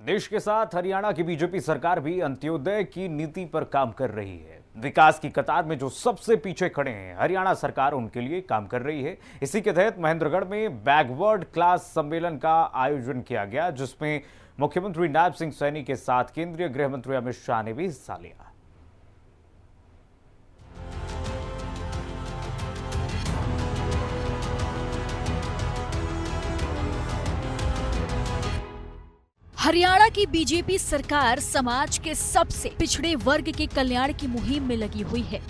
देश के साथ हरियाणा की बीजेपी सरकार भी अंत्योदय की नीति पर काम कर रही है। विकास की कतार में जो सबसे पीछे खड़े हैं, हरियाणा सरकार उनके लिए काम कर रही है। इसी के तहत महेंद्रगढ़ में बैकवर्ड क्लास सम्मेलन का आयोजन किया गया, जिसमें मुख्यमंत्री नायब सिंह सैनी के साथ केंद्रीय गृह मंत्री अमित शाह ने भी हिस्सा लिया। हरियाणा की बीजेपी सरकार समाज के सबसे पिछड़े वर्ग के कल्याण की मुहिम में लगी हुई है।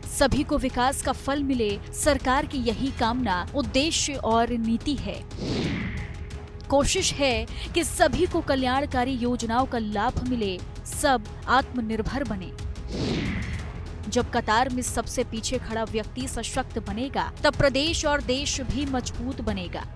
सभी को विकास का फल मिले, सरकार की यही कामना, उद्देश्य और नीति है। कोशिश है कि सभी को कल्याणकारी योजनाओं का लाभ मिले, सब आत्मनिर्भर बने। जब कतार में सबसे पीछे खड़ा व्यक्ति सशक्त बनेगा, तब प्रदेश और देश भी मजबूत बनेगा।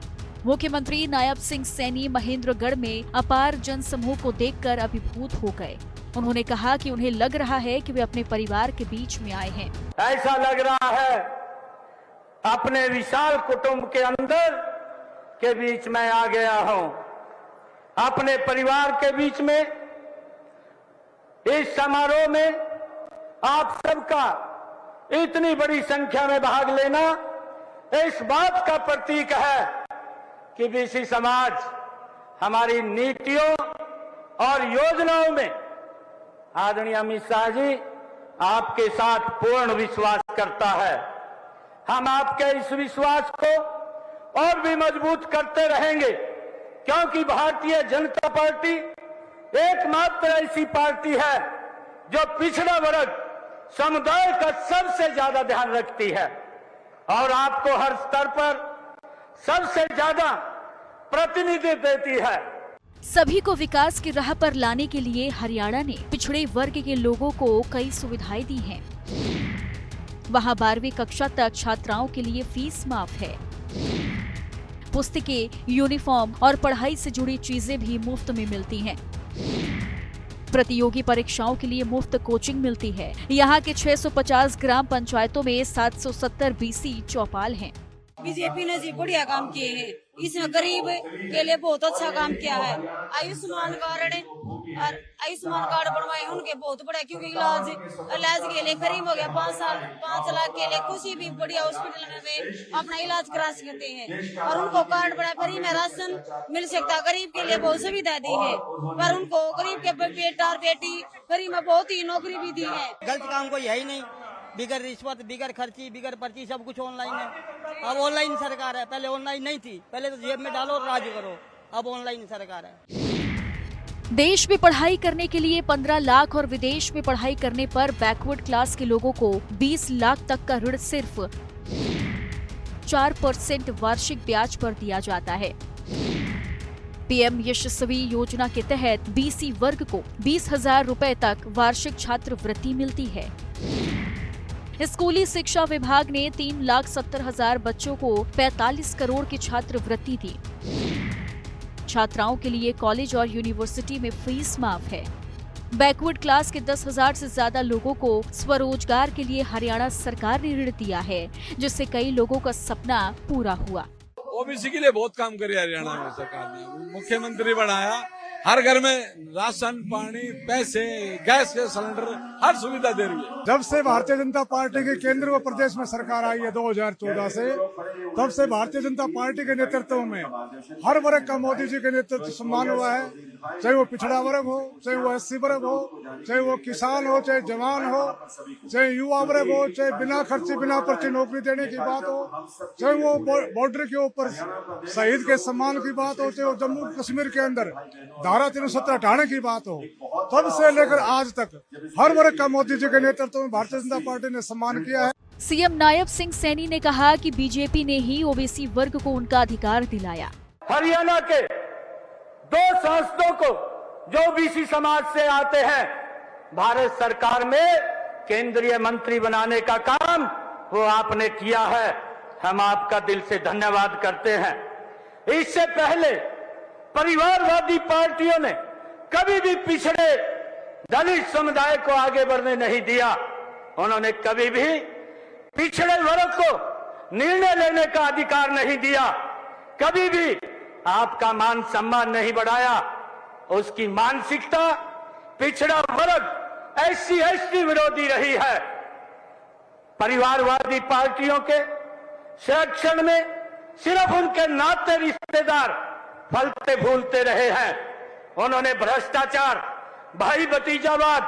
मुख्यमंत्री नायब सिंह सैनी महेंद्रगढ़ में अपार जनसमूह को देखकर अभिभूत हो गए। उन्होंने कहा कि उन्हें लग रहा है कि वे अपने परिवार के बीच में आए हैं। ऐसा लग रहा है अपने विशाल कुटुंब के अंदर के बीच में आ गया हूं, अपने परिवार के बीच में। इस समारोह में आप सबका इतनी बड़ी संख्या में भाग लेना इस बात का प्रतीक है कि बीसी समाज हमारी नीतियों और योजनाओं में आदरणीय अमित शाह जी आपके साथ पूर्ण विश्वास करता है। हम आपके इस विश्वास को और भी मजबूत करते रहेंगे, क्योंकि भारतीय जनता पार्टी एकमात्र ऐसी पार्टी है जो पिछड़ा वर्ग समुदाय का सबसे ज्यादा ध्यान रखती है और आपको हर स्तर पर सबसे ज्यादा प्रतिनिधित्व देती है। सभी को विकास की राह पर लाने के लिए हरियाणा ने पिछड़े वर्ग के लोगों को कई सुविधाएं दी हैं। वहां 12वीं कक्षा तक छात्राओं के लिए फीस माफ है। पुस्तकें, यूनिफॉर्म और पढ़ाई से जुड़ी चीजें भी मुफ्त में मिलती हैं। प्रतियोगी परीक्षाओं के लिए मुफ्त कोचिंग मिलती है। यहाँ के 650 ग्राम पंचायतों में 770 बीसी चौपाल हैं। बीजेपी ने जी बढ़िया काम किए हैं। इसमें गरीब के लिए बहुत अच्छा काम किया है। आयुष्मान कार्ड बनवाए उनके बहुत बड़ा, क्योंकि इलाज के लिए गरीब हो गया 5 लाख के लिए किसी भी बढ़िया हॉस्पिटल में अपना इलाज करा सकते हैं। और उनको कार्ड बनाए, फ्री में राशन मिल सकता है। गरीब के लिए बहुत सुविधा दी है, पर उनको गरीब के बेटा और बेटी फ्री में बहुत ही नौकरी भी दी है। गलत काम कोई है ही नहीं, बिगर रिश्वत, बिगर खर्ची, बिगर पर्ची, सब कुछ ऑनलाइन है। अब ऑनलाइन सरकार है, पहले ऑनलाइन नहीं थी। पहले तो जेब में डालो और राज करो, अब ऑनलाइन सरकार है। देश में पढ़ाई करने के लिए 15 लाख और विदेश में पढ़ाई करने पर बैकवर्ड क्लास के लोगों को 20 लाख तक का ऋण सिर्फ 4% वार्षिक ब्याज पर दिया जाता है। पीएम यशस्वी योजना के तहत बीसी वर्ग को 20,000 रुपए तक वार्षिक छात्रवृत्ति मिलती है। स्कूली शिक्षा विभाग ने 3,70,000 बच्चों को 45 करोड़ की छात्रवृत्ति दी। छात्राओं के लिए कॉलेज और यूनिवर्सिटी में फीस माफ है। बैकवर्ड क्लास के 10,000 से ज्यादा लोगों को स्वरोजगार के लिए हरियाणा सरकार ने ऋण दिया है, जिससे कई लोगों का सपना पूरा हुआ। ओबीसी के लिए बहुत काम करे हरियाणा में सरकार ने। मुख्यमंत्री बनाया, हर घर में राशन, पानी, पैसे, गैस के सिलेंडर, हर सुविधा दे रही है। जब से भारतीय जनता पार्टी की केंद्र व प्रदेश में सरकार आई है 2014 से, तब से भारतीय जनता पार्टी के नेतृत्व में हर वर्ग का मोदी जी के नेतृत्व सम्मान हुआ है। चाहे वो पिछड़ा वर्ग हो, चाहे वो एससी वर्ग हो, चाहे वो किसान हो, चाहे जवान हो, चाहे युवा वर्ग हो, चाहे बिना खर्चे बिना पर्ची नौकरी देने की बात हो, चाहे वो बॉर्डर के ऊपर शहीद के सम्मान की बात हो, चाहे वो जम्मू कश्मीर के अंदर धारा 370 हटाने की बात हो, तब से लेकर आज तक हर वर्ग का मोदी जी के नेतृत्व में भारतीय जनता पार्टी ने सम्मान किया है। सीएम नायब सिंह सैनी ने कहा कि बीजेपी ने ही ओबीसी वर्ग को उनका अधिकार दिलाया। हरियाणा के 2 सांसदों को जो बीसी समाज से आते हैं, भारत सरकार में केंद्रीय मंत्री बनाने का काम वो आपने किया है। हम आपका दिल से धन्यवाद करते हैं। इससे पहले परिवारवादी पार्टियों ने कभी भी पिछड़े दलित समुदाय को आगे बढ़ने नहीं दिया। उन्होंने कभी भी पिछड़े वर्ग को निर्णय लेने का अधिकार नहीं दिया, कभी भी आपका मान सम्मान नहीं बढ़ाया। उसकी मानसिकता पिछड़ा वर्ग SC/ST विरोधी रही है। परिवारवादी पार्टियों के संरक्षण में सिर्फ उनके नाते रिश्तेदार फलते फूलते रहे हैं। उन्होंने भ्रष्टाचार, भाई भतीजावाद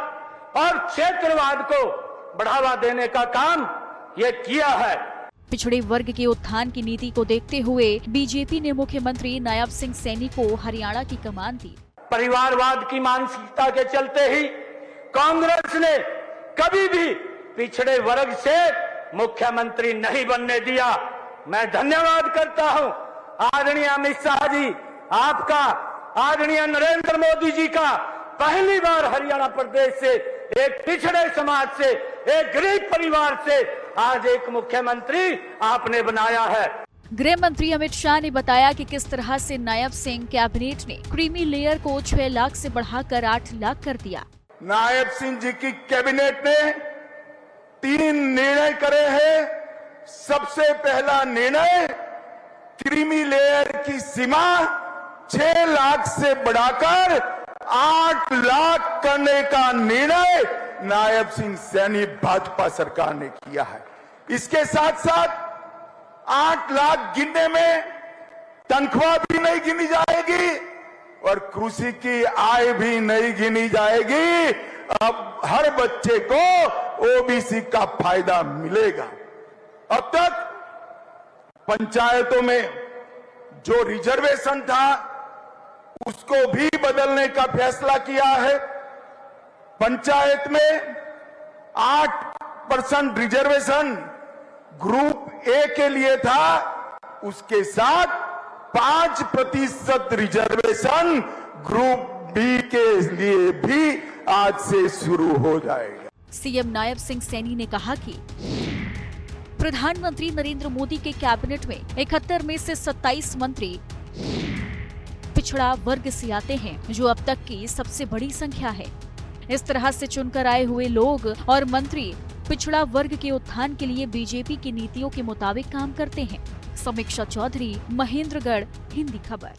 और क्षेत्रवाद को बढ़ावा देने का काम ये किया है। पिछड़े वर्ग के उत्थान की नीति को देखते हुए बीजेपी ने मुख्यमंत्री नायब सिंह सैनी को हरियाणा की कमान दी। परिवारवाद की मानसिकता के चलते ही कांग्रेस ने कभी भी पिछड़े वर्ग से मुख्यमंत्री नहीं बनने दिया। मैं धन्यवाद करता हूं आदरणीय अमित शाह जी आपका, आदरणीय नरेंद्र मोदी जी का। पहली बार हरियाणा प्रदेश से, एक पिछड़े समाज से, एक गरीब परिवार से आज एक मुख्यमंत्री आपने बनाया है। गृह मंत्री अमित शाह ने बताया कि किस तरह से नायब सिंह कैबिनेट ने क्रीमी लेयर को 6 लाख से बढ़ाकर 8 लाख कर दिया। नायब सिंह जी की कैबिनेट ने 3 निर्णय करे हैं। सबसे पहला निर्णय, क्रीमी लेयर की सीमा 6 लाख से बढ़ाकर 8 लाख करने का निर्णय नायब सिंह सैनी भाजपा सरकार ने किया है। इसके साथ साथ 8 लाख गिनने में तनख्वाह भी नहीं गिनी जाएगी और कृषि की आय भी नहीं गिनी जाएगी। अब हर बच्चे को OBC का फायदा मिलेगा। अब तक पंचायतों में जो रिजर्वेशन था उसको भी बदलने का फैसला किया है। पंचायत में 8% रिजर्वेशन ग्रुप A के लिए था, उसके साथ 5% रिजर्वेशन ग्रुप B के लिए भी आज से शुरू हो जाएगा। सीएम नायब सिंह सैनी ने कहा कि प्रधानमंत्री नरेंद्र मोदी के कैबिनेट में 71 में से 27 मंत्री पिछड़ा वर्ग से आते हैं, जो अब तक की सबसे बड़ी संख्या है। इस तरह से चुनकर आए हुए लोग और मंत्री पिछड़ा वर्ग के उत्थान के लिए बीजेपी की नीतियों के मुताबिक काम करते हैं। समीक्षा चौधरी, महेंद्रगढ़, हिंदी खबर।